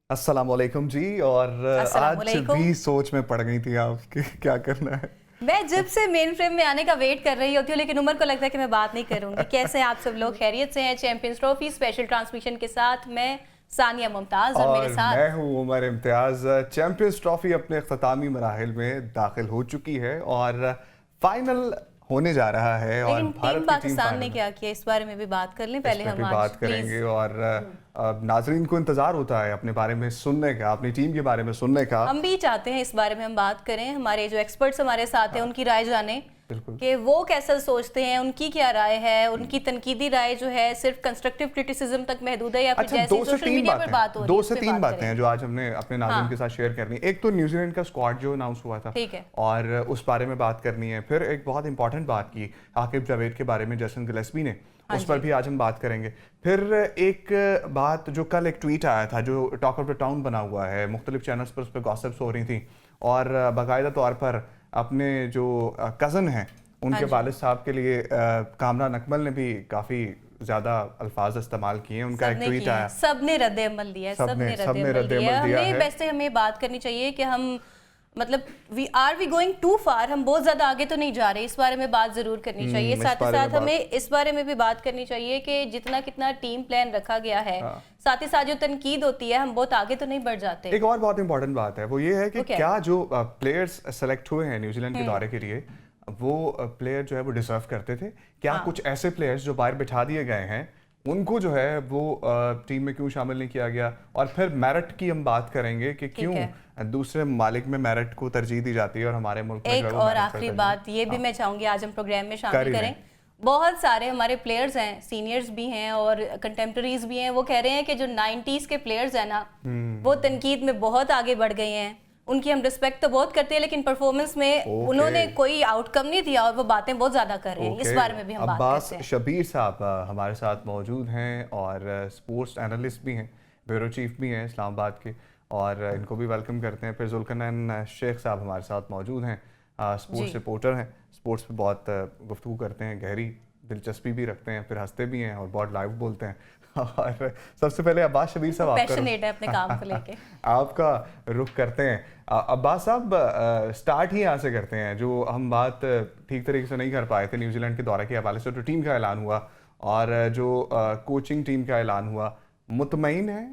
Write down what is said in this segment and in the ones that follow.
अस्सलाम वालेकुम जी। और अस्सलाम आज वालेकुम। भी सोच में पड़ गई थी आप कि क्या करना है। मैं जब से मेन फ्रेम में आने का वेट कर रही होती हूँ, लेकिन उमर को लगता है कि मैं बात नहीं करूंगी। कैसे हैं आप सब लोग? खैरियत से हैं? चैंपियंस ट्रॉफी स्पेशल ट्रांसमिशन के साथ मैं सानिया मुमताज और मेरे और मैं साथ हूँ उमर इम्तियाज। चैंपियंस ट्रॉफी अपने अख्तामी मराहिल में दाखिल हो चुकी है और फाइनल होने जा रहा है और लेकिन टीम भारत की टीम पाकिस्तान ने फाइनल में। क्या किया, इस बारे में भी बात कर लें इस पहले पे हम भी आज बात प्लीज। करेंगे और नाजरीन को इंतज़ार होता है अपने बारे में सुनने का, अपनी टीम के बारे में सुनने का। हम भी चाहते हैं इस बारे में हम बात करें, हमारे जो एक्सपर्ट्स हमारे साथ हैं उनकी राय जानें बिल्कुल। कि वो कैसा सोचते हैं, उनकी क्या राय है, उनकी तनकीदी राय जो है सिर्फ कंस्ट्रक्टिव क्रिटिसिज्म तक महदूद है या फिर अच्छा, जैसे सोशल मीडिया पर बात हो रही है दो उस से पे तीन बात बातें करें। हैं जो आज हमने अपने नाज़रीन हाँ। के साथ शेयर करनी है। एक तो न्यूजीलैंड का स्क्वाड जो अनाउंस हुआ था, ठीक है। और उस बारे में बात करनी है। फिर एक बहुत इंपॉर्टेंट बात की आकिब जावेद के बारे में, जसन गिलेस्पी ने, हाँ उस पर जी। भी आज हम बात करेंगे। फिर एक बात जो कल एक ट्वीट आया था जो टॉक ऑफ द टाउन बना हुआ है, मुख्तलिफ चैनल्स पर उस पर गॉसिप्स हो रही थी और बाकायदा तौर पर अपने जो कज़न हैं हाँ उनके जी। वालिद साहब के लिए कामरान अकमल ने भी काफ़ी ज़्यादा अल्फाज इस्तेमाल किए। उनका एक सबने ट्वीट किया है, आया, सबने रद्द-ए-अमल दिया है, सबने रद्द-ए-अमल दिया है। वैसे हमें बात करनी चाहिए कि हम मतलब वी गोइंग टू फार, हम बहुत ज्यादा आगे तो नहीं जा रहे, इस बारे में बात जरूर करनी चाहिए। इस साथ ही बारे में साथ हमें इस बारे में भी बात करनी चाहिए कि जितना कितना टीम प्लान रखा गया है, हाँ। साथ ही साथ जो तनकीद होती है, हम बहुत आगे तो नहीं बढ़ जाते। एक और बहुत इंपॉर्टेंट बात है, वो ये है कि वो क्या क्या है? जो प्लेयर्स सेलेक्ट हुए हैं न्यूजीलैंड के दौरे के लिए, वो प्लेयर जो है वो डिजर्व करते थे? क्या हाँ। कुछ ऐसे प्लेयर्स जो बाहर बिठा दिए गए हैं उनको जो है वो टीम में क्यों शामिल नहीं किया गया? और फिर मेरिट की हम बात करेंगे कि ठीक क्यों है। दूसरे ममालिक में मेरिट को तरजीह दी जाती है और हमारे मुल्क में जो है एक वो और मेरिट पर आखिरी तरजीह। बात ये भी हाँ, मैं चाहूंगी आज हम प्रोग्राम में कर शामिल ही लें। करें। बहुत सारे हमारे प्लेयर्स हैं, सीनियर्स भी हैं और कंटेम्प्रेरीज भी हैं, वो कह रहे हैं कि जो 90s के प्लेयर्स हैं ना, वो तनकीद में बहुत आगे बढ़ गए हैं। उनकी हम रिस्पेक्ट तो बहुत करते हैं, लेकिन परफॉर्मेंस में उन्होंने कोई आउटकम नहीं दिया और वो बातें बहुत ज्यादा कर रहे हैं। इस बारे में भी हम बात अब्बास करते हैं। शबीर साहब हमारे साथ मौजूद हैं और स्पोर्ट्स एनालिस्ट भी हैं, ब्यूरो चीफ भी हैं इस्लामाबाद के, और इनको भी वेलकम करते हैं। फिर जुल्करनैन शेख साहब हमारे साथ मौजूद हैं, स्पोर्ट्स जी। रिपोर्टर हैं, स्पोर्ट्स पे बहुत गुफ्तगू करते हैं, गहरी दिलचस्पी भी रखते हैं, फिर हंसते भी हैं और बहुत लाइव बोलते हैं। और सबसे पहले अब्बास शबीर साहब पैशनेट है अपने काम को लेके। आपका रुख करते हैं। अब्बास साहब, स्टार्ट ही यहाँ से करते हैं। जो हम बात ठीक तरीके से नहीं कर पाए थे न्यूजीलैंड के दौरे के हवाले से, तो टीम का ऐलान हुआ और जो कोचिंग टीम का ऐलान हुआ, मुतमईन है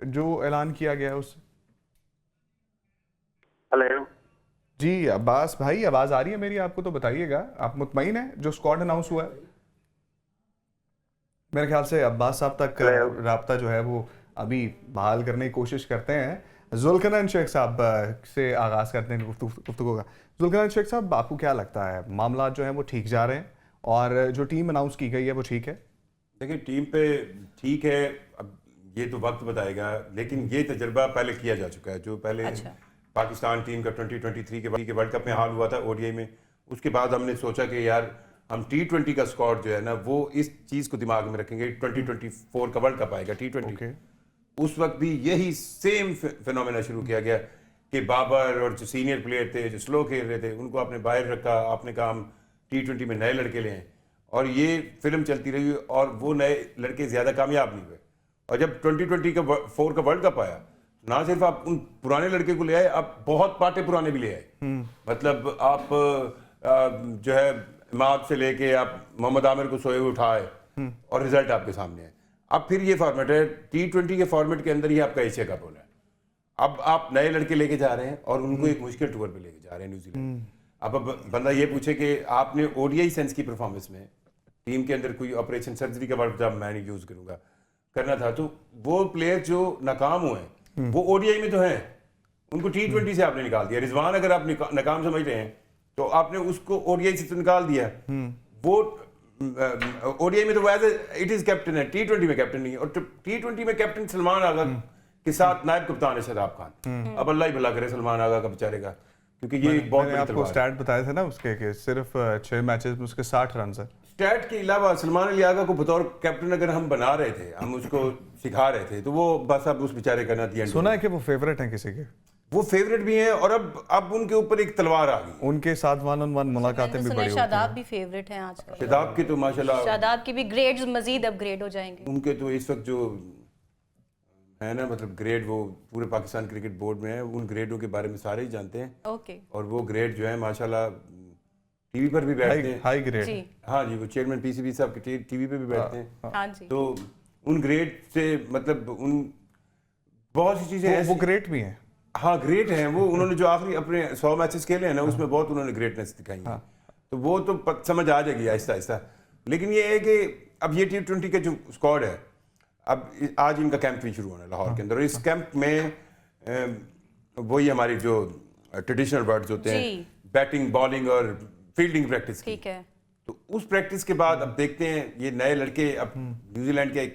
जो ऐलान किया गया उससे? हेलो जी अब्बास भाई, आवाज़ आ रही है मेरी आपको? तो बताइएगा, आप मुतमईन हैं जो स्क्वाड अनाउंस हुआ है? मेरे ख्याल से अब्बास साहब तक राब्ता जो है वो अभी बहाल करने की कोशिश करते हैं। जुल्करनैन शेख साहब से आगाज़ करते हैं गुफ्तगू का। जुल्करनैन शेख साहब, आपको क्या लगता है मामला जो हैं वो ठीक जा रहे हैं और जो टीम अनाउंस की गई है वो ठीक है? देखिए, टीम पे ठीक है, अब ये तो वक्त बताएगा, लेकिन ये तजर्बा पहले किया जा चुका है। जो पहले अच्छा। पाकिस्तान टीम का 2023 के वर्ल्ड कप में हाल हुआ था ओडीआई में, उसके बाद हमने सोचा कि यार हम T20 का स्क्वाड जो है ना, वो इस चीज़ को दिमाग में रखेंगे। 2024 का वर्ल्ड कप आएगा T20, उस वक्त भी यही सेम फिनोमेना शुरू किया गया कि बाबर और जो सीनियर प्लेयर थे जो स्लो खेल रहे थे उनको आपने बाहर रखा, आपने कहा हम T20 में नए लड़के ले आए, और ये फिल्म चलती रही और वो नए लड़के ज़्यादा कामयाब नहीं हुए। और जब 2024 का वर्ल्ड कप आया, ना सिर्फ आप उन पुराने लड़के को ले आए, आप बहुत पाटे पुराने भी ले आए। मतलब आप जो है इमाद से लेके आप मोहम्मद आमिर को सोए हुए उठाए और रिजल्ट आपके सामने है। अब फिर ये फॉर्मेट है, T20 के फॉर्मेट के अंदर ही आपका एशिया कप होना है। अब आप नए लड़के लेके जा रहे हैं और उनको एक मुश्किल टूर पे लेके जा रहे हैं न्यूजीलैंड। अब बंदा ये पूछे कि आपने ओडीआई सेंस की परफॉर्मेंस में टीम के अंदर कोई ऑपरेशन सर्जरी का वर्ड जब मैं नहीं यूज करूंगा करना था, तो वो प्लेयर जो नाकाम हुए वो ओडीआई में तो हैं, उनको T20 से आपने निकाल दिया। रिजवान अगर आप नाकाम समझ रहे हैं तो आपने उसको ओडीआई से तो निकाल दिया। वो ओडीआई में तो एज इट इज कैप्टन है, T20 में कैप्टन नहीं है। और T20 में कैप्टन सलमान आगा के साथ नायब कप्तान है शादाब खान। अब अल्लाह ही भला करे सलमान आगा का बेचारे का, क्योंकि ये बहुत मैंने बड़ी आपको तलवार है। स्टैट बताए थे ना उसके कि सिर्फ 6 मैचेस में उसके 60 रन है। स्टैट के अलावा सलमान अली आगा को बतौर कैप्टन अगर हम बना रहे थे, हम उसको सिखा रहे थे, तो वो बस अब उस बेचारे का ना दिया। सुना है कि वो फेवरेट हैं किसी के, वो फेवरेट भी हैं और अब उनके ऊपर एक तलवार आ गई। उनके साथ 1-on-1 मुलाकातें भी बड़ी होती शादाब हैं। भी फेवरेट हैं आजकल। शादाब की तो माशाल्लाह, शादाब की भी ग्रेड्स मजीद अपग्रेड हो जाएंगे। उनके तो इस वक्त जो है ना, मतलब ग्रेड वो पूरे पाकिस्तान क्रिकेट बोर्ड में है, उन ग्रेडों के बारे में सारे ही जानते हैं। ओके और वो ग्रेड जो है माशाल्लाह टीवी पर भी बैठते हैं। High grade. जी हाँ जी, वो चेयरमैन पीसीबी साहब के टीवी पे भी बैठते हैं। हाँ जी तो उन ग्रेड से मतलब उन बहुत सी चीज़ें वो ऐसी, ग्रेट भी हैं। हाँ ग्रेट हैं वो। उन्होंने जो आखिरी अपने 100 मैचेस खेले हैं ना, उसमें बहुत उन्होंने ग्रेटनेस दिखाई है। तो वो तो समझ आ जाएगी आहिस्ता आहिस्ता। लेकिन ये है कि अब ये T20 का जो स्क्वाड है, अब आज इनका कैंप भी शुरू होना है लाहौर के अंदर, और इस कैंप में वही हमारी जो ट्रेडिशनल वर्ड्स होते हैं, जी। बैटिंग, बॉलिंग और फील्डिंग प्रैक्टिस की। ठीक है तो उस प्रैक्टिस के बाद अब देखते हैं ये नए लड़के अब न्यूजीलैंड के,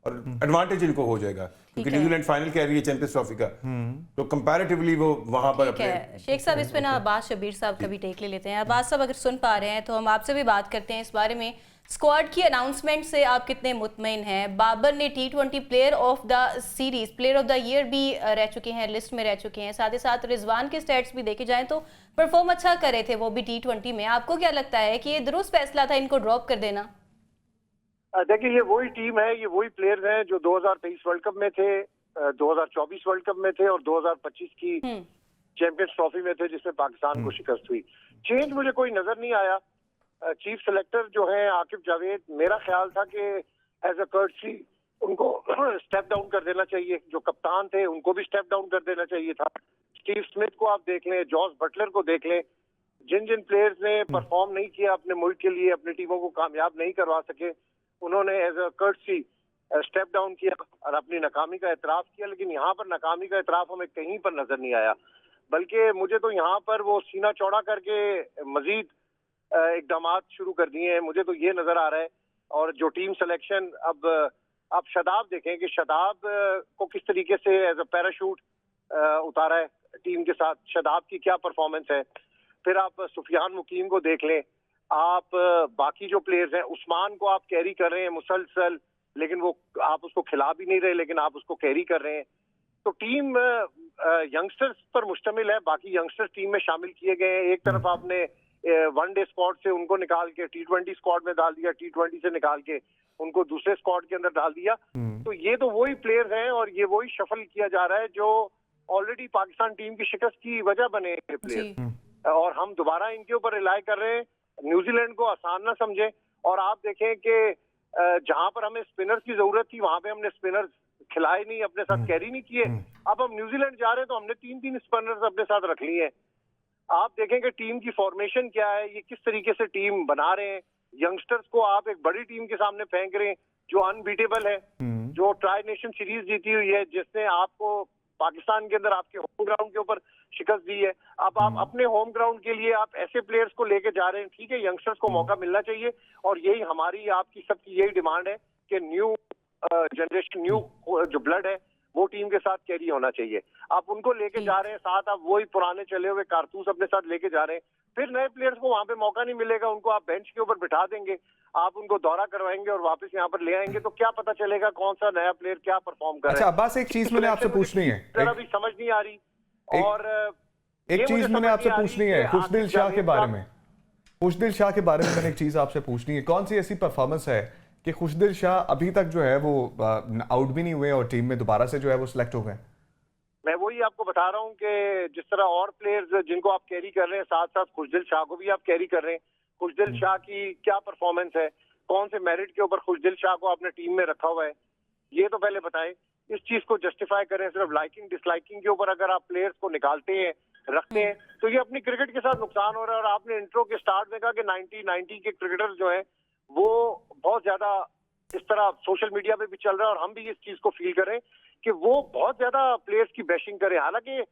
और एडवांटेज इनको हो जाएगा क्योंकि है। न्यूजीलैंड फाइनल कह रही है चैंपियंस ट्रॉफी का, तो कंपैरेटिवली वो वहां पर ठीक है शेख साहब, इस पे ना अब्बास शबीर साहब का भी टेक ले लेते हैं। अब्बास साहब अगर सुन पा रहे हैं तो हम आपसे भी बात करते हैं इस बारे में। स्क्वाड की अनाउंसमेंट से आप कितने मुतमईन हैं? बाबर ने T20 player of the series, player of the year भी रह चुके हैं, लिस्ट में रह चुके हैं। साथ ही साथ रिजवान के स्टैट्स भी देखे जाएं तो परफॉर्म अच्छा करे थे वो भी T20 में। आपको क्या लगता है कि ये दुरुस्त फैसला था इनको ड्रॉप कर देना? देखिए, ये वही टीम है, ये वही प्लेयर्स हैं जो 2023 वर्ल्ड कप में थे, 2024 वर्ल्ड कप में थे और 2025 की चैंपियंस ट्रॉफी में थे जिसमें पाकिस्तान को शिकस्त हुई। चेंज मुझे कोई नजर नहीं आया। चीफ सेलेक्टर जो है आकिब जावेद, मेरा ख्याल था कि एज अ कर्टसी उनको स्टेप डाउन कर देना चाहिए। जो कप्तान थे उनको भी स्टेप डाउन कर देना चाहिए था। स्टीव स्मिथ को आप देख लें, जॉस बटलर को देख लें, जिन जिन प्लेयर्स ने परफॉर्म नहीं किया अपने मुल्क के लिए, अपनी टीमों को कामयाब नहीं करवा सके, उन्होंने as a courtesy step down किया और अपनी नाकामी का एतराफ किया। लेकिन यहाँ पर नाकामी का एतराफ हमें कहीं पर नजर नहीं आया, बल्कि मुझे तो यहाँ पर वो सीना चौड़ा करके मजीद इकदाम शुरू कर दिए हैं, मुझे तो ये नजर आ रहा है। और जो टीम सिलेक्शन, अब आप शादाब देखें कि शादाब को किस तरीके से एज अ पैराशूट उतारा है टीम के साथ, शादाब की क्या परफॉर्मेंस है। फिर आप सुफियान मुकीम को देख लें, आप बाकी जो प्लेयर्स हैं, उस्मान को आप कैरी कर रहे हैं मुसलसल, लेकिन वो आप उसको खिला भी नहीं रहे, लेकिन आप उसको कैरी कर रहे हैं। तो टीम यंगस्टर्स पर मुश्तमिल है, बाकी यंगस्टर्स टीम में शामिल किए गए हैं। एक तरफ आपने वनडे स्क्वाड से उनको निकाल के T20 स्क्वाड में डाल दिया, T20 से निकाल के उनको दूसरे स्क्वाड के अंदर डाल दिया। तो ये तो वही प्लेयर्स हैं और ये वही शफल किया जा रहा है जो ऑलरेडी पाकिस्तान टीम की शिकस्त की वजह बने प्लेयर, और हम दोबारा इनके ऊपर रिलाई कर रहे हैं। न्यूजीलैंड को आसान ना समझे। और आप देखें कि जहां पर हमें स्पिनर्स की जरूरत थी वहां पे हमने स्पिनर्स खिलाए नहीं, अपने साथ कैरी नहीं किए। अब हम न्यूजीलैंड जा रहे हैं तो हमने 3-3 स्पिनर्स अपने साथ रख लिए हैं। आप देखें कि टीम की फॉर्मेशन क्या है, ये किस तरीके से टीम बना रहे हैं। यंगस्टर्स को आप एक बड़ी टीम के सामने फेंक रहे हैं जो अनबीटेबल है, जो ट्राई नेशन सीरीज जीती हुई है, जिसने आपको पाकिस्तान के अंदर आपके होम ग्राउंड के ऊपर शिकस्त दी है। अब आप अपने होम ग्राउंड के लिए आप ऐसे प्लेयर्स को लेके जा रहे हैं। ठीक है, यंगस्टर्स को मौका मिलना चाहिए और यही हमारी आपकी सबकी यही डिमांड है कि न्यू जनरेशन, न्यू जो ब्लड है वो टीम के साथ कैरी होना चाहिए। आप उनको लेके जा रहे हैं साथ, आप वही पुराने चले हुए कारतूस अपने साथ लेके जा रहे हैं। फिर नए प्लेयर्स को वहां पे मौका नहीं मिलेगा, उनको आप बेंच के ऊपर बिठा देंगे, आप उनको दौरा करवाएंगे और वापस यहाँ पर ले आएंगे, तो क्या पता चलेगा कौन सा नया प्लेयर क्या परफॉर्म कर रहा है। अच्छा अब्बास, एक चीज मैंने आपसे पूछनी है, जरा भी समझ नहीं आ रही। और एक चीज मैंने आपसे पूछनी है खुशदिल शाह के बारे में। खुशदिल शाह के बारे में मैंने एक चीज आपसे पूछनी है, कौन सी ऐसी परफॉर्मेंस है कि खुशदिल शाह अभी तक जो है वो आउट भी नहीं हुए और टीम में दोबारा से जो है वो सिलेक्ट हो गए? मैं वही आपको बता रहा हूँ कि जिस तरह और प्लेयर्स जिनको आप कैरी कर रहे हैं, साथ साथ खुशदिल शाह को भी आप कैरी कर रहे हैं। खुशदिल शाह की क्या परफॉर्मेंस है, कौन से मेरिट के ऊपर खुशदिल शाह को आपने टीम में रखा हुआ है, ये तो पहले बताएं। इस चीज को जस्टिफाई करें। सिर्फ लाइकिंग डिसलाइकिंग के ऊपर अगर आप प्लेयर्स को निकालते हैं, रखते हैं, तो ये अपनी क्रिकेट के साथ नुकसान हो रहा है। और आपने इंट्रो के स्टार्ट में कहा कि 90 के क्रिकेटर्स जो हैं वो बहुत ज्यादा इस तरह सोशल मीडिया पे भी चल रहा है और हम भी इस चीज को फील करें कि वो बहुत ज्यादा प्लेयर्स की बैशिंग करें। हालांकि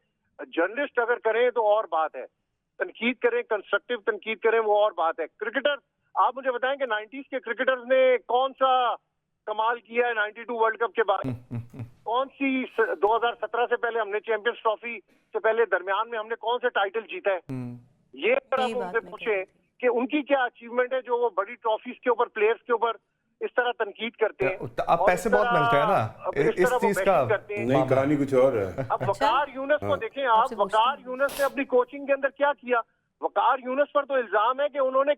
जर्नलिस्ट अगर करें तो और बात है, तनकीद करें, कंस्ट्रक्टिव तनकीद करें, वो और बात है। क्रिकेटर, आप मुझे बताएं कि 90s के क्रिकेटर्स ने कौन सा कमाल किया है 92 वर्ल्ड कप के बाद? कौन सी 2017 से पहले हमने चैंपियंस ट्रॉफी से पहले दरमियान में हमने कौन से टाइटल जीता है? ये अगर आप उनसे पूछे कि उनकी क्या अचीवमेंट है जो वो बड़ी ट्रॉफीज के ऊपर, प्लेयर्स के ऊपर इस तरह तनकीद करते हैं। अब पैसे बहुत मिलते हैं ना इस चीज का। नहीं, कहानी कुछ और है। अब वकार यूनुस को देखें आप, वकार यूनुस ने अपनी कोचिंग के अंदर क्या किया? वकार यूनुस पर तो इल्जाम है कि उन्होंने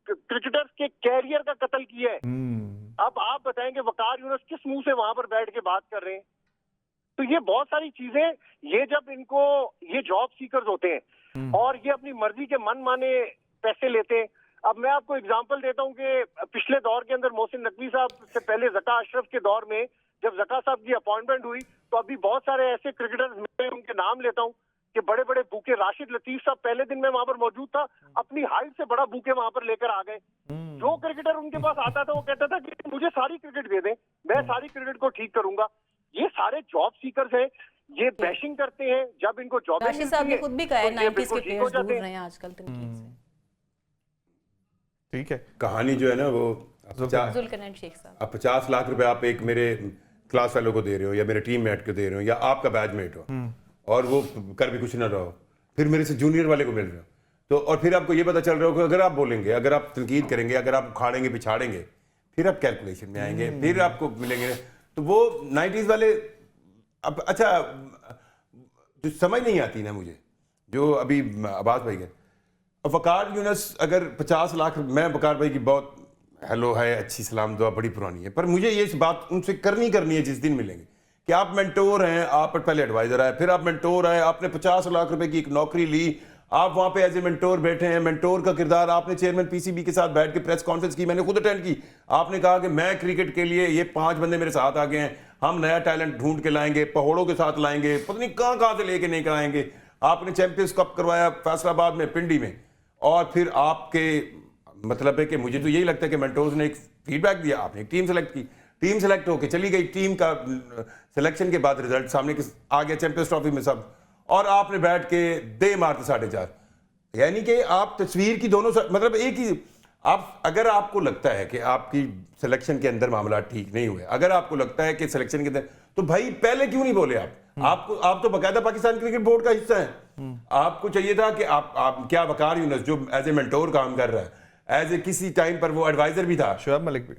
क्रिकेटर्स के कैरियर का कत्ल किया है। अब आप बताएं कि वकार यूनुस किस मुंह से वहां पर बैठ के बात कर रहे हैं? तो ये बहुत सारी चीजें, ये जब इनको, ये जॉब सीकर्स होते हैं और ये अपनी मर्जी के मन माने पैसे लेते हैं। अब मैं आपको एग्जांपल देता हूं कि पिछले दौर के अंदर मोहसिन नकवी साहब से पहले ज़का अशरफ के दौर में जब ज़का साहब की अपॉइंटमेंट हुई तो अभी बहुत सारे ऐसे क्रिकेटर्स, मैं उनके नाम लेता हूं कि बड़े बड़े बूके, राशिद लतीफ साहब पहले दिन में वहां पर मौजूद था, अपनी हाइट से बड़ा बूके वहां पर लेकर आ गए। जो क्रिकेटर उनके पास आता था वो कहता था कि मुझे सारी क्रिकेट दे दें, मैं सारी क्रिकेट को ठीक करूंगा। ये सारे जॉब सीकर्स हैं, ये बैशिंग करते हैं, जब इनको जॉब राशिद साहब ने खुद भी कहा है 90s के प्लेयर्स दूर रहे हैं आजकल तनकीद से। ठीक है, कहानी जो है ना वो जुल्करनैन शेख साहब, आप 50 लाख रुपए आप एक मेरे क्लास फेलो को दे रहे हो या मेरे टीम मेट को दे रहे हो या आपका बैचमेट हो और वो कर भी कुछ ना रहो, फिर मेरे से जूनियर वाले को मिल रहे हो तो, और फिर आपको ये पता चल रहा हो कि अगर आप बोलेंगे, अगर आप तनकीद करेंगे, अगर आप उखाड़ेंगे पिछाड़ेंगे, फिर आप कैलकुलेशन में आएंगे, फिर आपको मिलेंगे। तो वो 90s वाले, अब अच्छा जो समझ नहीं आती ना मुझे, जो अभी अब्बास भाई के, अब वकार यूनस अगर 50 लाख, मैं वकार भाई की बहुत हेलो है, अच्छी सलाम दुआ बड़ी पुरानी है, पर मुझे ये बात उनसे करनी है जिस दिन मिलेंगे कि आप मेंटोर हैं, आप पहले एडवाइजर आए, फिर आप मेंटोर आए, आपने 50 लाख रुपए की एक नौकरी ली, आप वहां पे एज ए मेंटोर बैठे हैं, मेंटोर का किरदार आपने चेयरमैन पीसीबी के साथ बैठ के प्रेस कॉन्फ्रेंस की, मैंने खुद अटेंड की, आपने कहा कि मैं क्रिकेट के लिए, ये 5 बंदे मेरे साथ आ गए हैं, हम नया टैलेंट ढूंढ के लाएंगे, पहाड़ों के साथ लाएंगे, पता नहीं कहां से लेके नहीं आएंगे। आपने चैंपियंस कप करवाया फैसलाबाद में, पिंडी में, और फिर आपके मतलब है कि मुझे तो यही लगता है कि मेंटोर्स ने एक फीडबैक दिया, आपने एक टीम सेलेक्ट की, टीम सेलेक्ट होके चली गई, टीम का सिलेक्शन के बाद रिजल्ट सामने आ गया चैंपियंस ट्रॉफी में सब, और आपने बैठ के दे मारते 4.5, यानी कि आप तस्वीर की दोनों मतलब एक ही, आप अगर आपको लगता है कि आपकी सिलेक्शन के अंदर मामला ठीक नहीं हुए, अगर आपको लगता है कि सिलेक्शन के अंदर, तो भाई पहले क्यों नहीं बोले आप तो बाकायदा पाकिस्तान क्रिकेट बोर्ड का हिस्सा है, आपको चाहिए था कि आप क्या वकार यूनस जो एज ए मेंटोर काम कर रहा है, एज ए किसी टाइम पर वो एडवाइजर भी था, शोएब मलिक भी,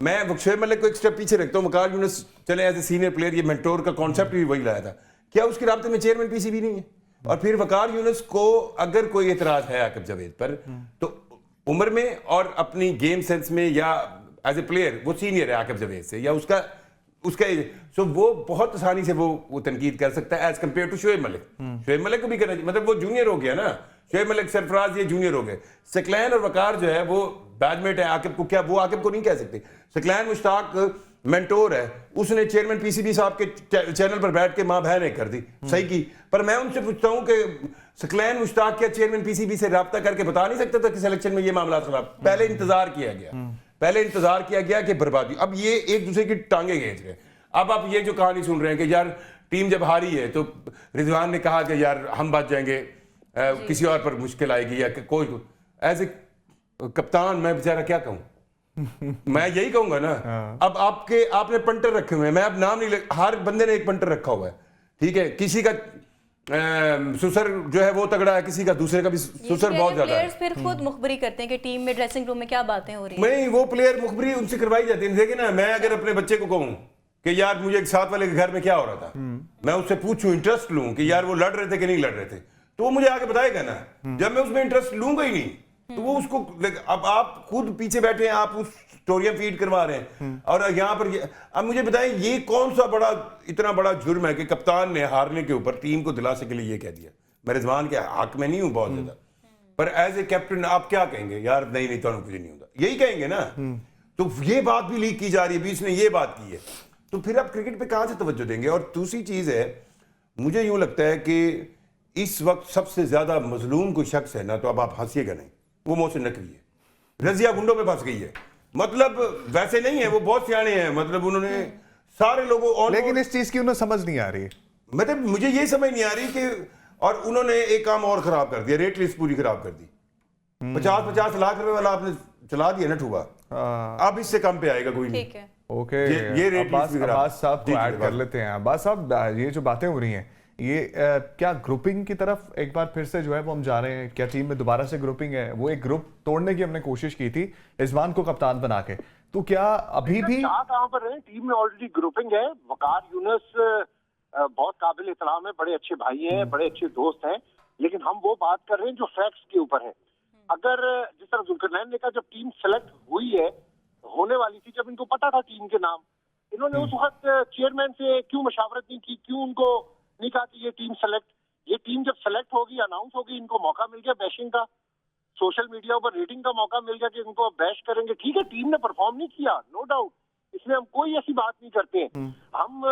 मैं शोएब मलिक को एक स्टेप पीछे रखता हूँ, वकार यूनस चले एज ए सीनियर प्लेयर, ये मेंटोर का कॉन्सेप्ट भी वही लाया था, क्या उसके राब्ते में चेयरमैन पीसीबी नहीं है? और फिर वकार यूनस को अगर कोई एतराज है आकिब जावेद पर, तो उम्र में और अपनी गेम सेंस में या एज ए प्लेयर वो सीनियर है आकिब जावेद से, या उसका सो वो बहुत आसानी से वो तनकीद कर सकता है as compare to Shoaib Malik. Shoaib Malik को भी करना चाहिए, मतलब वो जूनियर हो गया ना, शोएब मलिक, सरफराज ये जूनियर हो गए, सकलैन और वकार जो है वो बैचमेट है आकिब को, क्या वो आकिब को नहीं कह सकते? सकलैन मुश्ताक मेंटोर है, उसने चेयरमैन पीसीबी साहब के चैनल पर बैठ के मां बहन एक कर दी, सही की, पर मैं उनसे पूछता हूं कि सकलैन मुश्ताक क्या चेयरमैन पीसीबी से राब्ता करके बता नहीं सकता था कि सिलेक्शन में ये मामला खराब? पहले इंतजार किया गया कि बर्बादी, अब ये एक दूसरे की टांगे खींच रहे हैं। अब आप ये जो कहानी सुन रहे हैं कि यार टीम जब हारी है तो रिजवान ने कहा कि यार हम बच जाएंगे, किसी और पर मुश्किल आएगी, या कोई एज ए कप्तान मैं बेचारा क्या कहूं मैं यही कहूंगा ना। अब आपने पंटर रखे हुए हैं, मैं अब नाम नहीं हर बंदे ने एक पंटर रखा हुआ है, ठीक है, किसी का सुसर जो है वो तगड़ा है, किसी का दूसरे का भी सुसर बहुत ज्यादा है। फिर खुद मुखबरी करते हैं कि टीम में ड्रेसिंग रूम में क्या बातें हो रही हैं। नहीं, वो प्लेयर मुखबरी उनसे करवाई जाती है। देखिए ना, मैं अगर अपने बच्चे को कहूं कि यार मुझे एक साथ वाले के घर में क्या हो रहा था, मैं उससे पूछूं, इंटरेस्ट लूं कि यार वो लड़ रहे थे कि नहीं लड़ रहे थे, तो वो मुझे आके बताएगा ना। जब मैं उसमें इंटरेस्ट लूंगा ही नहीं तो वो उसको, अब आप खुद पीछे बैठे हैं, आप उस स्टोरियां फीड करवा रहे हैं, और यहाँ पर अब मुझे बताएं ये कौन सा इतना बड़ा जुर्म है कि कप्तान ने हारने के ऊपर टीम को दिलासे के लिए ये कह दिया। मैं रिजवान के हक में नहीं हूं बहुत ज्यादा, पर एज ए कैप्टन आप क्या कहेंगे? यार नहीं तो कुछ नहीं होता, यही कहेंगे ना। तो ये बात भी लीक की जा रही है, बीच ने ये बात की है, तो फिर आप क्रिकेट पे कहां से तवज्जो देंगे? और दूसरी चीज है, मुझे यूं लगता है कि इस वक्त सबसे ज्यादा मजलूम कोई शख्स है ना, तो अब आप हंसिएगा नहीं, वो मोहसिन नकवी है। रजिया गुंडों में फंस गई है, मतलब वैसे नहीं है, वो बहुत सियाने हैं, मतलब उन्होंने सारे लोगों, लेकिन इस चीज की उन्हें समझ नहीं आ रही, मतलब मुझे ये समझ नहीं आ रही कि, और उन्होंने एक काम और खराब कर दिया, रेट लिस्ट पूरी खराब कर दी। 50 लाख रुपए वाला आपने चला दिया ना ठुआ, अब इससे कम पे आएगा कोई नहीं। ठीक है, ओके, ये रेट अब्बास साहब को ऐड कर लेते हैं। अब्बास साहब, ये जो बातें हो रही हैं, ये क्या ग्रुपिंग की तरफ एक बार फिर से जो है वो हम जा रहे हैं? क्या टीम में दोबारा से ग्रुपिंग है? वो एक ग्रुप तोड़ने की हमने कोशिश की थी रिजवान को कप्तान बना के, तो क्या अभी भी कहां पर है? टीम में ऑलरेडी ग्रुपिंग है। वकार यूनस बहुत काबिल एहतराम है, बड़े अच्छे भाई हैं, बड़े अच्छे दोस्त हैं, लेकिन हम वो बात कर रहे हैं जो फैक्ट्स के ऊपर है। अगर जिस तरह जुल्करनैन ने कहा, जब टीम सेलेक्ट हुई है, होने वाली थी, जब इनको पता था टीम के नाम, इन्होंने उस वक्त चेयरमैन से क्यों मशावरत नहीं की, क्यों उनको नहीं कहा कि ये टीम जब सेलेक्ट होगी, अनाउंस होगी, इनको मौका मिल गया बैशिंग का, सोशल मीडिया पर रेटिंग का मौका मिल गया कि इनको बैश करेंगे। ठीक है, टीम ने परफॉर्म नहीं किया, नो डाउट, इसमें हम कोई ऐसी बात नहीं करते हैं। हम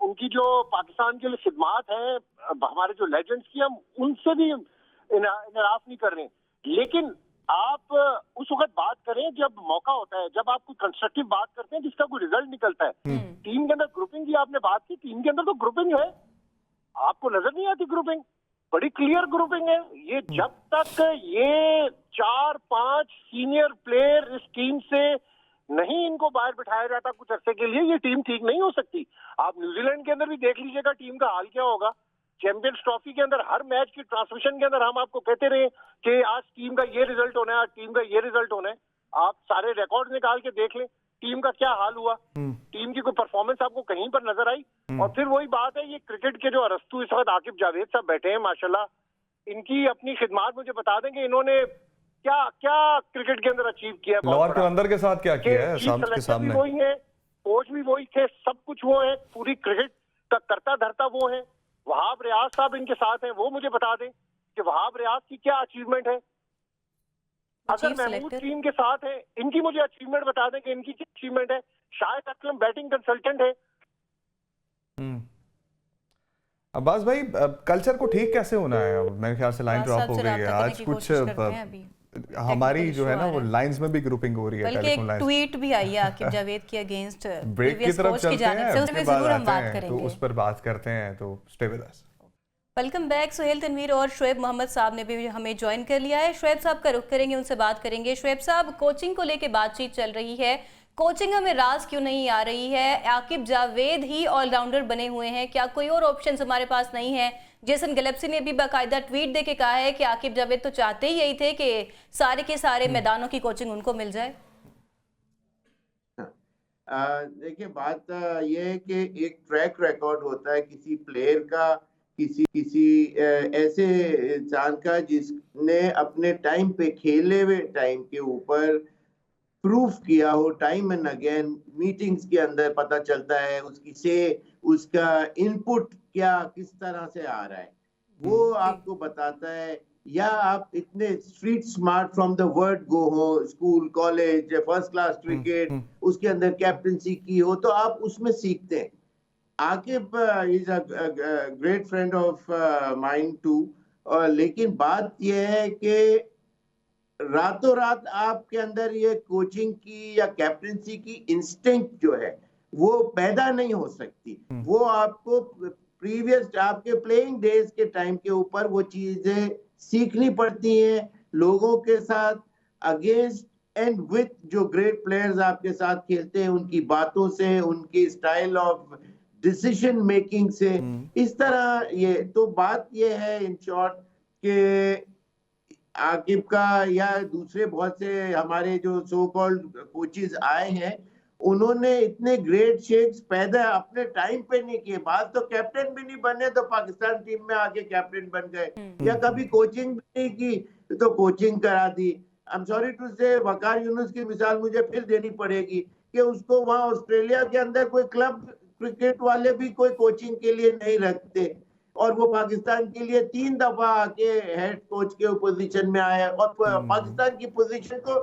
उनकी जो पाकिस्तान के लिए खिदमात है, हमारे जो लेजेंड्स की, हम उनसे भी इनराफ नहीं कर रहे, लेकिन आप उस वक्त बात करें जब मौका होता है, जब आप कोई कंस्ट्रक्टिव बात करते हैं जिसका कोई रिजल्ट निकलता है। टीम के अंदर ग्रुपिंग की आपने बात की, टीम के अंदर तो ग्रुपिंग है, आपको नजर नहीं आती ग्रुपिंग? बड़ी क्लियर ग्रुपिंग है। ये जब तक ये 4-5 सीनियर प्लेयर इस टीम से नहीं इनको बाहर बिठाया जाता कुछ अरसे के लिए, ये टीम ठीक नहीं हो सकती। आप न्यूजीलैंड के अंदर भी देख लीजिएगा टीम का हाल क्या होगा। चैंपियंस ट्रॉफी के अंदर हर मैच की ट्रांसमिशन के अंदर हम आपको कहते रहे कि आज टीम का ये रिजल्ट होना है, आज टीम का ये रिजल्ट होना है। आप सारे रिकॉर्ड निकाल के देख लें टीम का क्या हाल हुआ, टीम की कोई परफॉर्मेंस आपको कहीं पर नजर आई? और फिर वही बात है, ये क्रिकेट के जो अरस्तु इस वक्त आकिब जावेद साहब बैठे हैं माशाल्लाह, इनकी अपनी खिदमात मुझे बता दें कि इन्होंने क्या क्या क्रिकेट के अंदर अचीव किया है। लाहौर कलंदर के साथ क्या किया है के सामने? वही है, कोच भी वही थे, सब कुछ वो है, पूरी क्रिकेट का करता धरता वो है। वहाब रियाज साहब इनके साथ हैं, वो मुझे बता दें कि वहाब रियाज की क्या अचीवमेंट है। अगर महमूद टीम के साथ है, इनकी मुझे अचीवमेंट बता दें कि इनकी क्या अचीवमेंट है। शायद असलम बैटिंग कंसल्टेंट है। अब्बास भाई, कल्चर को ठीक कैसे होना है? मेरे ख्याल से लाइन ड्रॉप हो गई है आज कुछ, हमारी जो है ना वो लाइंस में भी ग्रुपिंग हो रही है। बल्कि एक ट्वीट भी आई है आकिब जावेद के अगेंस्ट ब्रेक की तरफ चलते हैं, उसके बाद आते हैं तो उस पर बात करते हैं, तो stay with us. Welcome back. Suhail Tanvir और शुएब मोहम्मद साहब ने भी हमें ज्वाइन कर लिया है। शुएब साहब का रुख करेंगे, उनसे बात करेंगे। शुएब साहब, कोचिंग को लेके बातचीत चल रही है, कोचिंग हमें राज क्यों नहीं आ रही है? आकिब जावेद ही ऑलराउंडर बने हुए हैं, क्या कोई और ऑप्शंस हमारे पास नहीं है? जेसन गैलेप्सी ने भी बाकायदा ट्वीट दे के कहा है कि आकिब जावेद तो चाहते ही यही थे कि सारे के सारे मैदानों की कोचिंग उनको मिल जाए। देखिए, बात यह है कि एक ट्रैक रिकॉर्ड होता है किसी प्लेयर का, किसी ऐसे इंसान का जिसने अपने टाइम पे खेले हुए टाइम के ऊपर प्रूफ किया हो टाइम एंड अगेन। मीटिंग्स के अंदर पता चलता है उसका इनपुट क्या किस तरह से आ रहा है, वो आपको बताता है। या आप इतने street smart from the word go हो, school college first class cricket उसके अंदर कैप्टनसी की हो, तो आप उसमें सीखते हैं। Aqib is a great friend of mine too, लेकिन बात यह है कि रातों रात आपके अंदर ये कोचिंग की या कैप्टनसी की इंस्टिंक्ट जो है वो पैदा नहीं हो सकती। वो आपको प्रीवियस आपके प्लेइंग डेज के टाइम के ऊपर वो चीजें सीखनी पड़ती हैं, लोगों के साथ अगेंस्ट एंड विथ जो ग्रेट प्लेयर्स आपके साथ खेलते हैं, उनकी बातों से, उनकी स्टाइल ऑफ डिसीजन मेकिंग से, इस तरह। ये तो बात ये है इन शॉर्ट कि आकिब का या दूसरे बहुत से हमारे जो सो कॉल्ड कोचेस आए हैं, उन्होंने इतने ग्रेट शेक्स पैदा अपने टाइम पे नहीं किए। बात तो कैप्टन भी नहीं बने तो पाकिस्तान टीम में आके कैप्टन बन गए, या कभी कोचिंग भी नहीं की तो कोचिंग करा दी। आई एम सॉरी टू से, वकार यूनुस की मिसाल मुझे फिर देनी पड़ेगी कि उसको वहां ऑस्ट्रेलिया के अंदर कोई क्लब क्रिकेट वाले भी कोई कोचिंग के लिए नहीं रखते, और वो पाकिस्तान के लिए 3 दफा आके हेड कोच के पोजीशन में आया और पाकिस्तान की पोजीशन को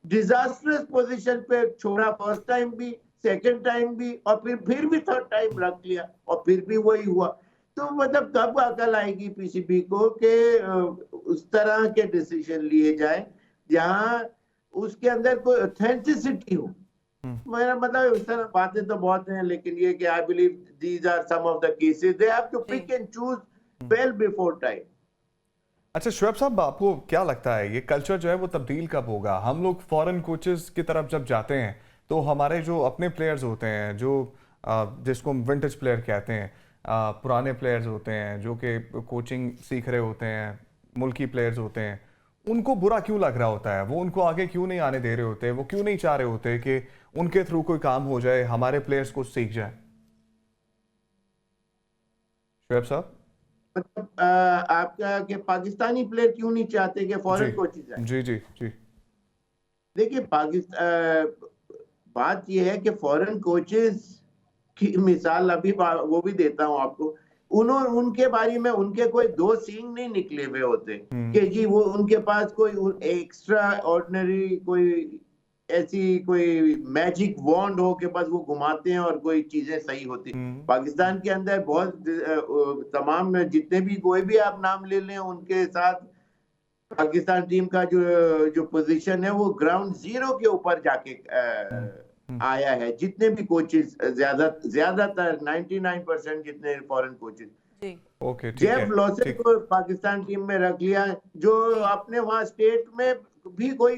डिजास्टरस पोजीशन पे छोड़ा, फर्स्ट टाइम भी, सेकंड टाइम भी, और फिर भी थर्ड टाइम रख लिया, और फिर भी वही हुआ। तो मतलब कब अकल आएगी पीसीबी को कि उस तरह के डिसीजन लिए जाए जहां उसके अंदर कोई ऑथेंटिसिटी हो। मेरा मतलब इस तरह बातें तो बहुत हैं, लेकिन ये कि I believe these are some of the cases, they have to pick and choose well before time. अच्छा शुएब साहब, आपको क्या लगता है ये कल्चर जो है वो तब्दील कब होगा? हम लोग फॉरेन कोचेस की तरफ जब जाते हैं तो हमारे जो अपने प्लेयर्स होते हैं, जो जिसको हम विंटेज प्लेयर कहते हैं, पुराने प्लेयर्स होते हैं जो कि कोचिंग सीख रहे होते हैं, मुल्की प्लेयर्स होते हैं, उनको बुरा क्यों लग रहा होता है? वो उनको आगे क्यों नहीं आने दे रहे होते? वो क्यों नहीं चाह रहे होते कि उनके थ्रू कोई काम हो जाए, हमारे प्लेयर्स को सीख जाए? शुएब साहब, मतलब आपका कि पाकिस्तानी प्लेयर क्यों नहीं चाहते कि फॉरेन कोचेस आए? जी जी जी। देखिए, पाकिस्तान बात यह है कि फॉरेन कोचेस की मिसाल अभी वो भी देता हूँ आपको। उनके बारे में उनके कोई दो सींग नहीं निकले हुए होते कि जी वो उनके पास कोई एक्स्ट्रा ऑर्डिनरी कोई ऐसी कोई मैजिक वॉन्ड हो के बस वो घुमाते हैं और कोई चीजें सही होती। पाकिस्तान के अंदर बहुत तमाम जितने भी कोई भी आप नाम ले लें उनके साथ पाकिस्तान टीम का जो पोजीशन है वो ग्राउंड जीरो के ऊपर जाके आया है। जितने भी कोचेस ज्यादातर 99% जितने फॉरेन कोचेस ओके ठीक जेफ है लॉसन ठीक को पाकिस्तान टीम में रख लिया, जो अपने वहां स्टेट में भी कोई,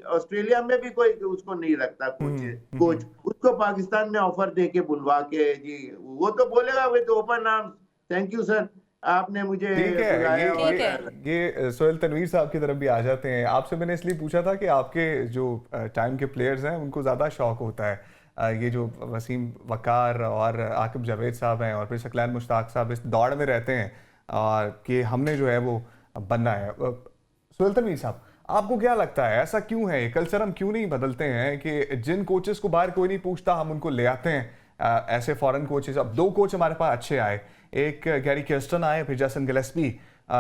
ऑस्ट्रेलिया में भी कोई उसको नहीं रखता कोच उसको पाकिस्तान में ऑफर दे के बुलवा के जी वो तो बोलेगा with open arms thank you sir आपने मुझे ठीक है। बुलाया। ये सोहेल तनवीर साहब की तरफ भी आ जाते हैं। आपसे मैंने इसलिए पूछा था कि आपके जो टाइम के प्लेयर्स हैं उनको ज़्यादा शौक होता है। ये जो वसीम वकार और आकिब जावेद साहब हैं और फिर शकलान मुश्ताक साहब इस दौड़ में रहते हैं कि हमने जो है वो बनना है। सोहेल तनवीर साहब, आपको क्या लगता है ऐसा क्यों है? कल्चर हम क्यों नहीं बदलते हैं कि जिन कोचेस को बाहर कोई नहीं पूछता हम उनको ले आते हैं ऐसे फॉरेन कोचेस? अब दो कोच हमारे पास अच्छे आए, एक गैरी कर्स्टन आए, फिर जैसन गिलेस्पी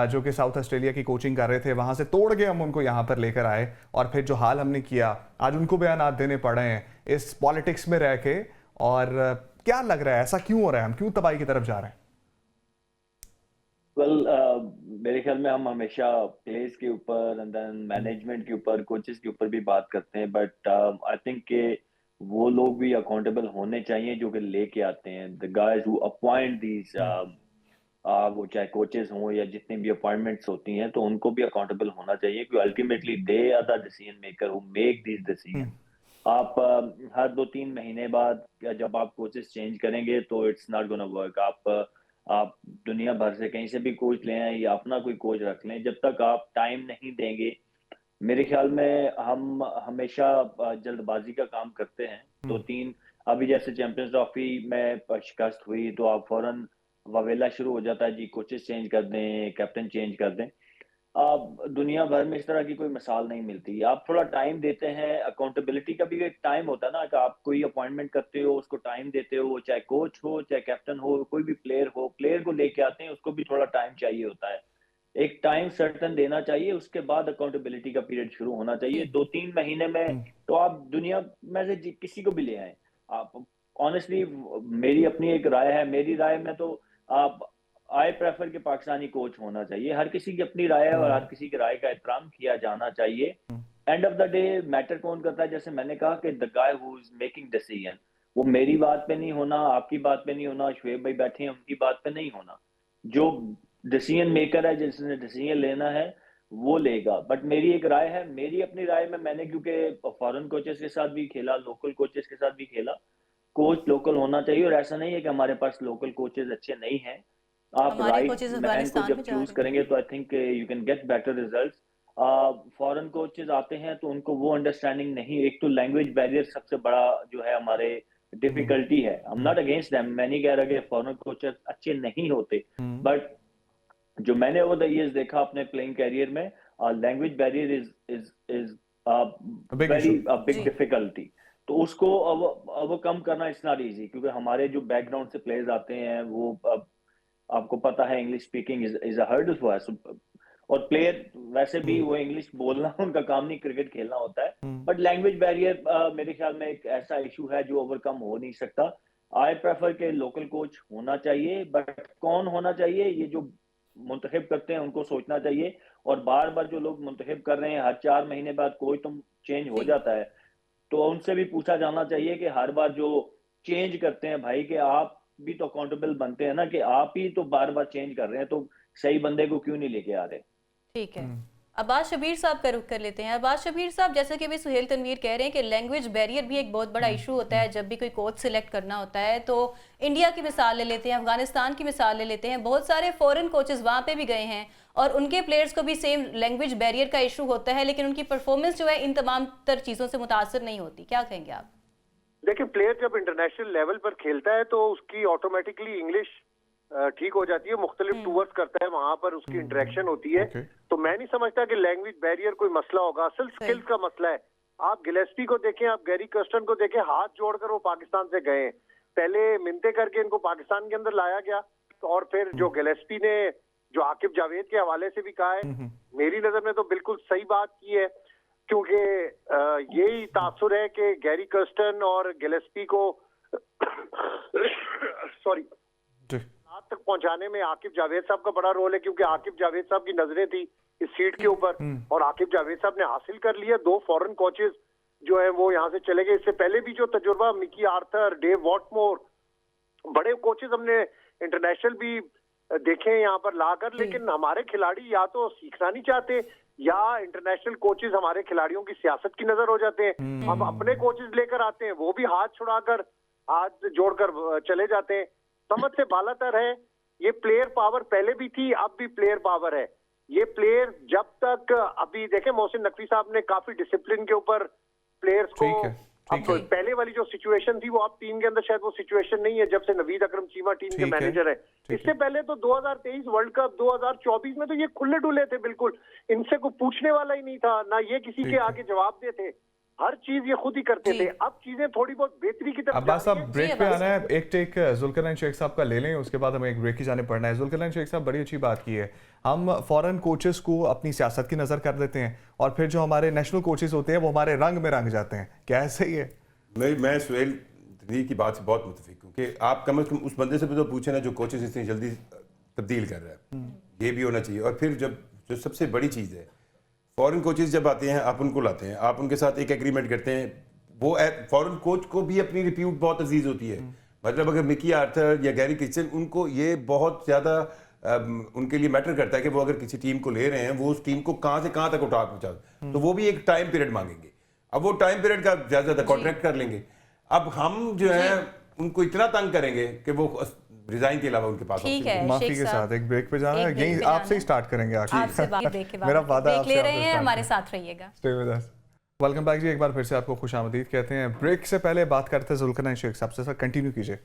जो कि साउथ ऑस्ट्रेलिया की कोचिंग कर रहे थे, वहां से तोड़ के हम उनको यहाँ पर लेकर आए और फिर जो हाल हमने किया आज उनको बयान देने पड़े हैं इस पॉलिटिक्स में रह के। और क्या लग रहा है ऐसा क्यों हो रहा है? हम क्यों तबाही की तरफ जा रहे हैं? मेरे ख्याल में हम हमेशा प्लेयर्स के ऊपर एंड देन मैनेजमेंट के ऊपर कोचेस के ऊपर भी बात करते हैं, बट आई थिंक के वो लोग भी अकाउंटेबल होने चाहिए जो कि लेके आते हैं, the guys who appoint these, वो चाहे कोचेस हों या जितनी भी अपॉइंटमेंट्स होती हैं तो उनको भी अकाउंटेबल होना चाहिए क्योंकि ultimately they are the decision maker who make these decision. आप हर 2-3 महीने बाद जब आप कोचेस चेंज करेंगे तो इट्स नॉट गोना वर्क। आप दुनिया भर से कहीं से भी कोच ले आए या अपना कोई कोच रख लें, जब तक आप टाइम नहीं देंगे मेरे ख्याल में हम हमेशा जल्दबाजी का काम करते हैं। 2-3 अभी जैसे चैंपियंस ट्रॉफी में शिकस्त हुई तो आप फौरन ववेला शुरू हो जाता है जी, कोचेस चेंज कर दें, कैप्टन चेंज कर दें। आप दुनिया भर में इस तरह की कोई मिसाल नहीं मिलती। आप थोड़ा टाइम देते हैं, अकाउंटेबिलिटी का भी एक टाइम होता है ना कि आप कोई अपॉइंटमेंट करते हो उसको टाइम देते हो, चाहे कोच हो चाहे कैप्टन हो, कोई भी प्लेयर हो, प्लेयर को लेके आते हैं उसको भी थोड़ा टाइम चाहिए होता है, एक टाइम सर्टन देना चाहिए, उसके बाद अकाउंटेबिलिटी का पीरियड शुरू होना चाहिए। 2-3 महीने में तो आप दुनिया में से किसी को भी ले आए। आप ऑनेस्टली मेरी अपनी एक राय है, मेरी राय में तो आप आई प्रेफर कि पाकिस्तानी कोच होना चाहिए। हर किसी की अपनी राय है और हर किसी की राय का एहतराम किया जाना चाहिए। End of the day matter कौन करता है? जैसे मैंने कहा कि the guy who is making decision, वो मेरी बात पे नहीं होना, आपकी बात पे नहीं होना, शुएब भाई बैठे हैं उनकी बात पे नहीं होना। जो डिसीजन मेकर है, जिसने डिसीजन लेना है वो लेगा। बट मेरी एक राय है, मेरी अपनी राय में मैंने क्योंकि फॉरेन कोचेस के साथ भी खेला, लोकल कोचेस के साथ भी खेला, कोच लोकल होना चाहिए। और ऐसा नहीं है कि हमारे पास लोकल कोचेस अच्छे नहीं हैं। आप राइट मैन को जब चूज करेंगे तो I think you can get better results. Foreign coaches आते हैं तो उनको वो अंडरस्टैंडिंग नहीं, एक तो लैंग्वेज बैरियर सबसे बड़ा जो है हमारे डिफिकल्टी है। I am not against them, मैं नहीं कह रहा कि फॉरेन कोचेस अच्छे नहीं होते, बट जो मैंने ओवर द इयर्स देखा अपने प्लेइंग कैरियर में, language barrier is very big difficulty. तो उसको अब कम करना इट्स नॉट इजी, क्योंकि हमारे जो बैकग्राउंड से प्लेयर्स आते हैं वो आपको पता है English speaking is a hurdle for us, और प्लेयर वैसे भी वो इंग्लिश बोलना उनका काम नहीं, क्रिकेट खेलना होता है। बट लैंग्वेज बैरियर मेरे ख्याल में एक ऐसा इशू है जो ओवरकम हो नहीं सकता। आई प्रेफर के लोकल कोच होना चाहिए, बट कौन होना चाहिए ये जो मुंतखब करते हैं उनको सोचना चाहिए। और बार बार जो लोग मुंतखब कर रहे हैं, हर 4 महीने बाद कोई तो चेंज हो जाता है, तो उनसे भी पूछा जाना चाहिए कि हर बार जो चेंज करते हैं भाई, कि आप भी तो अकाउंटेबल बनते हैं ना, कि आप ही तो बार बार चेंज कर रहे हैं, तो सही बंदे को क्यों नहीं लेके आ रहे? ठीक है, अब्बास शबीर साहब का रुख कर लेते हैं। अब्बास शबीर साहब, जैसा कि अभी सुहेल तनवीर कह रहे हैं कि लैंग्वेज बैरियर भी एक बहुत बड़ा इशू होता है जब भी कोई कोच सिलेक्ट करना होता है। तो इंडिया की मिसाल ले लेते हैं, अफगानिस्तान की मिसाल ले लेते हैं, बहुत सारे फॉरेन कोचेस वहाँ पे भी गए हैं और उनके प्लेयर्स को भी सेम लैंग्वेज बैरियर का इशू होता है, लेकिन उनकी परफॉर्मेंस जो है इन तमाम तर चीज़ों से मुतासर नहीं होती। क्या कहेंगे आप? देखिए, प्लेयर जब इंटरनेशनल लेवल पर खेलता है तो उसकी ऑटोमेटिकली इंग्लिश ठीक हो जाती है, मुख्तलिफ टूर्स करता है, वहां पर उसकी इंटरेक्शन होती है। तो मैं नहीं समझता कि लैंग्वेज बैरियर कोई मसला होगा, असल स्किल्स का मसला है। आप गिलेस्पी को देखें, आप गैरी कर्स्टन को देखें, हाथ जोड़कर वो पाकिस्तान से गए। पहले मिन्नतें करके इनको पाकिस्तान के अंदर लाया गया, तो और फिर जो गिलेस्पी ने जो आकिब जावेद के हवाले से भी कहा है, मेरी नजर में तो बिल्कुल सही बात की है, क्योंकि यही तासुर है कि गैरी कर्स्टन और गिलेस्पी को सॉरी तक पहुंचाने में आकिब जावेद साहब का बड़ा रोल है, क्योंकि आकिब जावेद साहब की नजरें थी इस सीट के ऊपर, और आकिब जावेद साहब ने हासिल कर लिया। 2 फॉरेन कोचेस जो है वो यहाँ से चले गए। इससे पहले भी जो तजुर्बा मिकी आर्थर, डेव वॉटमोर, बड़े कोचेस हमने इंटरनेशनल भी देखे हैं यहाँ पर लाकर, लेकिन हमारे खिलाड़ी या तो सीखना नहीं चाहते या इंटरनेशनल कोचेस हमारे खिलाड़ियों की सियासत की नजर हो जाते हैं। हम अपने कोचेस लेकर आते हैं, वो भी हाथ छुड़ाकर हाथ जोड़कर चले जाते हैं। समझ से बालातर है। ये प्लेयर पावर पहले भी थी, अब भी प्लेयर पावर है। ये प्लेयर जब तक, अभी देखें मोहसिन नकवी साहब ने काफी डिसिप्लिन के ऊपर प्लेयर्स को, अब पहले वाली जो सिचुएशन थी वो अब टीम के अंदर शायद वो सिचुएशन नहीं है, जब से नवीद अकरम चीमा टीम के मैनेजर है। इससे पहले तो 2023 वर्ल्ड कप, 2024 में तो ये खुले डुले थे बिल्कुल, इनसे कोई पूछने वाला ही नहीं था, ना ये किसी के आगे जवाब देते, हर चीज ये खुद ही करते थे। अब चीजें थोड़ी बहुत बेहतरी की तरफ अब्बास साहब ब्रेक पे आना है, एक टेक जुल्करनैन शेख साहब का ले लें, उसके बाद हमें एक ब्रेक की जाने पड़ना है। जुल्करनैन शेख साहब बड़ी अच्छी बात की है, हम फॉरेन कोचेस को अपनी सियासत की नजर कर देते हैं और फिर जो हमारे नेशनल कोचेस होते हैं वो हमारे रंग में रंग जाते हैं, क्या ऐसा ही है? मैं सुहेल तनवीर की बात से बहुत मुतफिक हूँ कि आप कम से कम उस बंदे से भी तो पूछे ना जो कोचेस इतनी जल्दी तब्दील कर रहा है, ये भी होना चाहिए। और फिर जब जो सबसे बड़ी चीज़ है, फॉरेन कोचेस जब आते हैं आप उनको लाते हैं, आप उनके साथ एक एग्रीमेंट करते हैं, वो फॉरेन कोच को भी अपनी रिप्यूट बहुत अजीज होती है। मतलब अगर मिकी आर्थर या गैरी किचन, उनको ये बहुत ज़्यादा उनके लिए मैटर करता है कि वो अगर किसी टीम को ले रहे हैं वो उस टीम को कहाँ से कहाँ तक उठा पहुँचा, तो वो भी एक टाइम पीरियड मांगेंगे। अब वो टाइम पीरियड का ज़्यादा कॉन्ट्रैक्ट कर लेंगे। अब हम जो है उनको इतना तंग करेंगे कि वो रिजाइन के अलावा उनके पास माफी के साथ एक ब्रेक पे जाना है, यहीं आपसे ही स्टार्ट करेंगे आपसे ब्रेक के बाद मेरा वादा ब्रेक ले रहे हैं, हमारे साथ रहिएगा। Stay with us. Welcome back जी, एक बार फिर से आपको खुशामदीद कहते हैं। ब्रेक से पहले बात करते हैं जुल्करनैन शेख साहब से, सर कंटिन्यू कीजिए।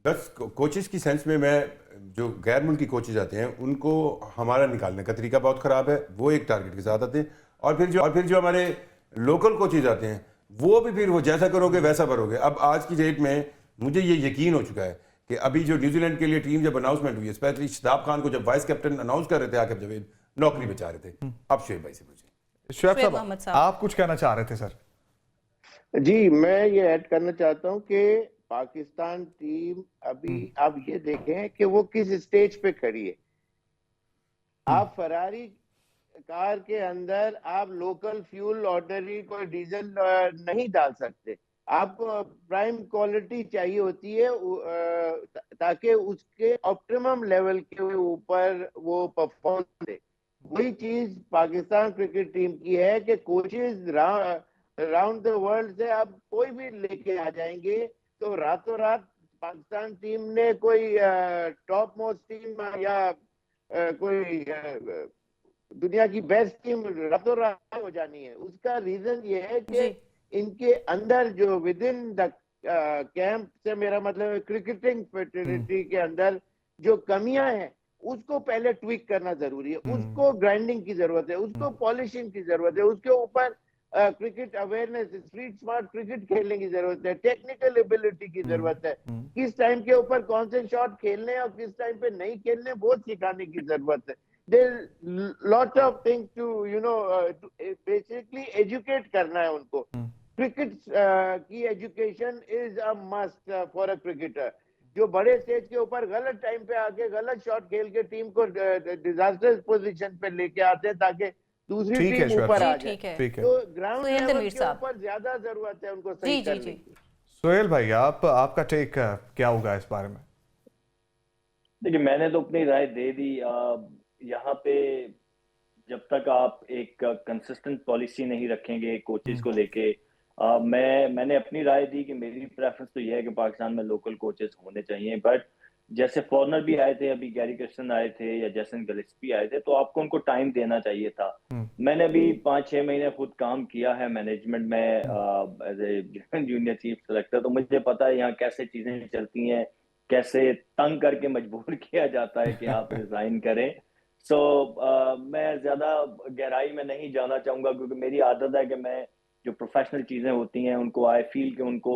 बस कोचेस की सेंस में, मैं जो गैर मुल्की कोचेज आते हैं उनको हमारा निकालने का तरीका बहुत ख़राब है, वो एक टारगेट के साथ आते हैं। और फिर जो हमारे लोकल कोचेज आते हैं वो भी फिर वो जैसा करोगे वैसा भरोगे। अब आज की डेट में मुझे ये यकीन हो चुका है कि अभी जो न्यूजीलैंड के लिए टीम जब अनाउंसमेंट हुई है, स्पेशली शादाब खान को जब वाइस कैप्टन अनाउंस कर रहे थे आकिब जावेद, नौकरी बचा रहे थे। अब शुएब भाई से पूछिए। शुएब साहब आप कुछ कहना चाह रहे थे सर? जी, मैं ये ऐड करना चाहता हूँ कि पाकिस्तान टीम अभी आप ये देखें कि वो किस स्टेज पे खड़ी है। आप फरारी कार के अंदर आप लोकल फ्यूल, ऑर्डिनरी कोई डीजल नहीं डाल सकते। आपको प्राइम क्वालिटी चाहिए होती है ताकि उसके ऑप्टिमम लेवल के ऊपर वो परफॉर्म दे। वही चीज पाकिस्तान क्रिकेट टीम की है कि कोचेज राउंड द वर्ल्ड से आप कोई भी लेके आ जाएंगे तो रातों रात पाकिस्तान टीम ने कोई टॉप मोस्ट टीम या कोई दुनिया की बेस्ट टीम रातों रात हो जानी है। उसका रीजन ये है कि इनके अंदर जो विद इन द कैंप से मेरा मतलब क्रिकेटिंग फेडरेटी के अंदर जो कमियां हैं उसको पहले ट्विक करना जरूरी है, उसको ग्राइंडिंग की जरूरत है, उसको पॉलिशिंग की जरूरत है, उसके ऊपर cricket awareness, street smart cricket खेलने की जरूरत है, टेक्निकल एबिलिटी की जरूरत है, किस टाइम के ऊपर कौन से शॉट खेलने और किस टाइम पे नहीं खेलने वो सिखाने की जरूरत है। There's lot of things to basically educate करना है उनको। क्रिकेट की education is a must for a cricketer. जो बड़े स्टेज के ऊपर गलत टाइम पे आके गलत शॉट खेल के टीम को डिजास्टर्स पोजीशन पे लेके आते हैं ताकि दूसरी टीम ऊपर आ जाए, तो ग्राउंड लेवल के ऊपर ज्यादा जरूरत है उनको सही करने की। सुहेल भाई आपका टेक क्या होगा इस बारे में? देखिए, मैंने तो अपनी राय दे दी। यहाँ पे जब तक आप एक कंसिस्टेंट पॉलिसी नहीं रखेंगे कोचेस को लेके, मैंने अपनी राय दी कि मेरी प्रेफरेंस तो यह है कि पाकिस्तान में लोकल कोचेस होने चाहिए। बट जैसे फॉरनर भी आए थे, अभी गैरी कर्स्टन आए थे या जैसन गिलेस्पी आए थे, तो आपको उनको टाइम देना चाहिए था। मैंने भी 5-6 महीने खुद काम किया है मैनेजमेंट में as a junior chief selector, तो मुझे पता है यहाँ कैसे चीजें चलती हैं, कैसे तंग करके मजबूर किया जाता है कि आप रिजाइन करें। मैं ज्यादा गहराई में नहीं जाना चाहूंगा क्योंकि मेरी आदत है कि मैं जो प्रोफेशनल चीजें होती हैं उनको आई फील कि उनको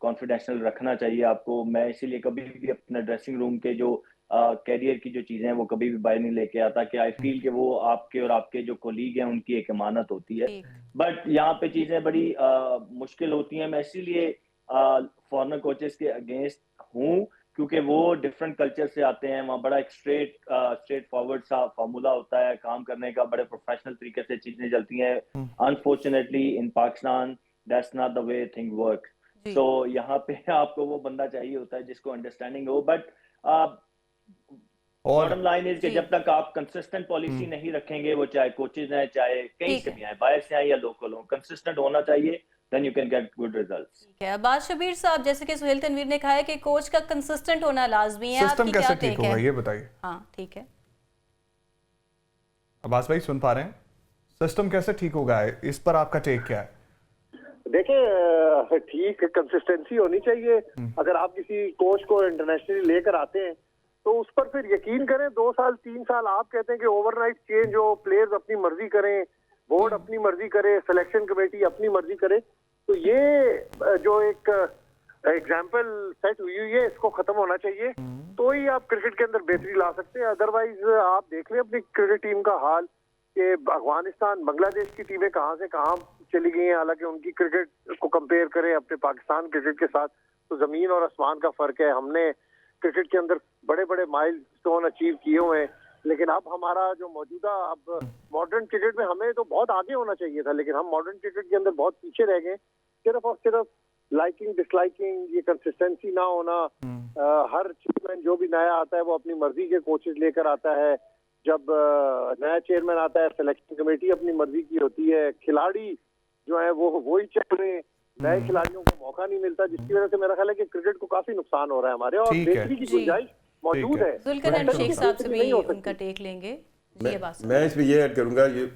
कॉन्फिडेंशियल रखना चाहिए आपको। मैं इसीलिए कभी भी अपना ड्रेसिंग रूम के जो कैरियर की जो चीजें हैं वो कभी भी बाहर नहीं लेके आता, कि आई फील कि वो आपके और आपके जो कोलीग हैं उनकी एक अमानत होती है। ठीक। बट यहाँ पे चीजें बड़ी मुश्किल होती हैं। मैं इसीलिए फॉरेनर कोचेस के अगेंस्ट हूँ, क्योंकि वो डिफरेंट कल्चर से आते हैं। वहाँ बड़ा एक स्ट्रेट फॉरवर्ड सा फार्मूला होता है काम करने का, बड़े प्रोफेशनल तरीके से चीजें चलती हैं। Unfortunately in Pakistan that's not the way thing work. So यहाँ पे आपको वो बंदा चाहिए होता है जिसको अंडरस्टैंडिंग हो। बट बॉटम लाइन इज कि जब तक आप कंसिस्टेंट पॉलिसी नहीं रखेंगे, वो चाहे कोचेज हैं, चाहे कहीं से भी आए, बाहर से आए या लोकल हो, कंसिस्टेंट होना चाहिए, then you can get good results। ठीक है। अब्बास शबीर साहब, जैसे कि सुहेल तनवीर ने कहा है कि कोच का कंसिस्टेंट होना लाजमी है, सिस्टम आपकी क्या कैसे ठीक टेक होगा है? ये बताइए। हाँ ठीक है, अब्बास भाई सुन पा रहे हैं? सिस्टम कैसे ठीक होगा, इस पर आपका टेक क्या है? देखिए, ठीक कंसिस्टेंसी होनी चाहिए। अगर आप किसी कोच को इंटरनेशनली लेकर आते हैं तो उस पर फिर यकीन करें। 2 साल 3 साल आप कहते हैं कि ओवरनाइट चेंज हो, प्लेयर्स अपनी मर्जी करें, बोर्ड अपनी मर्जी करे, सिलेक्शन कमेटी अपनी मर्जी करे, तो ये जो एक एग्जाम्पल सेट हुई है इसको खत्म होना चाहिए। तो ही आप क्रिकेट के अंदर बेहतरी ला सकते हैं। अदरवाइज आप देख लें अपनी क्रिकेट टीम का हाल कि अफगानिस्तान, बांग्लादेश की टीमें कहाँ से कहाँ चली गई हैं। हालांकि उनकी क्रिकेट को कंपेयर करें अपने पाकिस्तान क्रिकेट के साथ तो जमीन और आसमान का फर्क है। हमने क्रिकेट के अंदर बड़े बड़े माइलस्टोन अचीव किए हुए हैं, लेकिन अब हमारा जो मौजूदा अब मॉडर्न क्रिकेट में हमें तो बहुत आगे होना चाहिए था, लेकिन हम मॉडर्न क्रिकेट के अंदर बहुत पीछे रह गए। सिर्फ और सिर्फ लाइकिंग डिसलाइकिंग, ये कंसिस्टेंसी ना होना, हर चेयरमैन जो भी नया आता है वो अपनी मर्जी के कोचेस लेकर आता है। जब नया चेयरमैन आता है सिलेक्शन कमेटी अपनी मर्जी की होती है, खिलाड़ी जो है वो वही चल रहे हैं, नए खिलाड़ियों को मौका नहीं मिलता, जिसकी वजह से मेरा ख्याल है कि क्रिकेट को काफी नुकसान हो रहा है हमारे, और बेहतरी की गुंजाइश मौजूद है। जुल्करनैन शेख साहब से भी उनका टेक लेंगे। ये बात मैं इसमें ये ऐड करूंगा, ये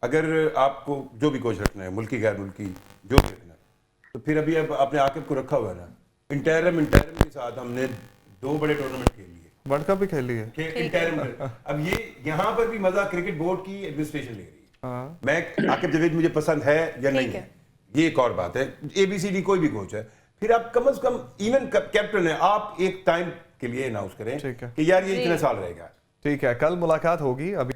अगर आपको जो भी कोच रखना है, मुल्की गैर मुल्की जो भी रखना है, तो फिर अभी अब अपने आकिब को रखा हुआ है ना, इंटरम के साथ हमने 2 बड़े टूर्नामेंट खेल लिए, वर्ल्ड कप भी खेल लिए। इंटरम अब ये यहाँ पर भी मजा क्रिकेट बोर्ड की एडमिनिस्ट्रेशन ले रही है। मैं आकिब जावेद मुझे पसंद है या नहीं है, ये एक और बात है। ABCD कोई भी कोच है, फिर आप कम से कम इवन कैप्टन है, आप एक टाइम के लिए अनाउंस करें कि यार ये इतने साल रहेगा। ठीक है, कल मुलाकात होगी। अभी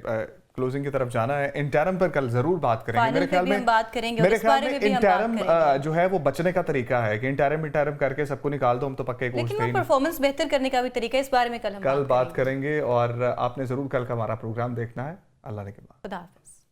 क्लोजिंग की तरफ जाना है। इंटरम पर कल जरूर बात करेंगे। मेरे ख्याल में बात करेंगे, मेरे ख्याल में इंटरम जो है वो बचने का तरीका है कि इंटरम करके सबको निकाल दो, हम तो पक्के कोच थे। लेकिन वो परफॉर्मेंस बेहतर करने का भी तरीका है, इस बारे में कल हम बात करेंगे। और आपने जरूर कल का हमारा प्रोग्राम देखना है। अल्लाह ने के बाद।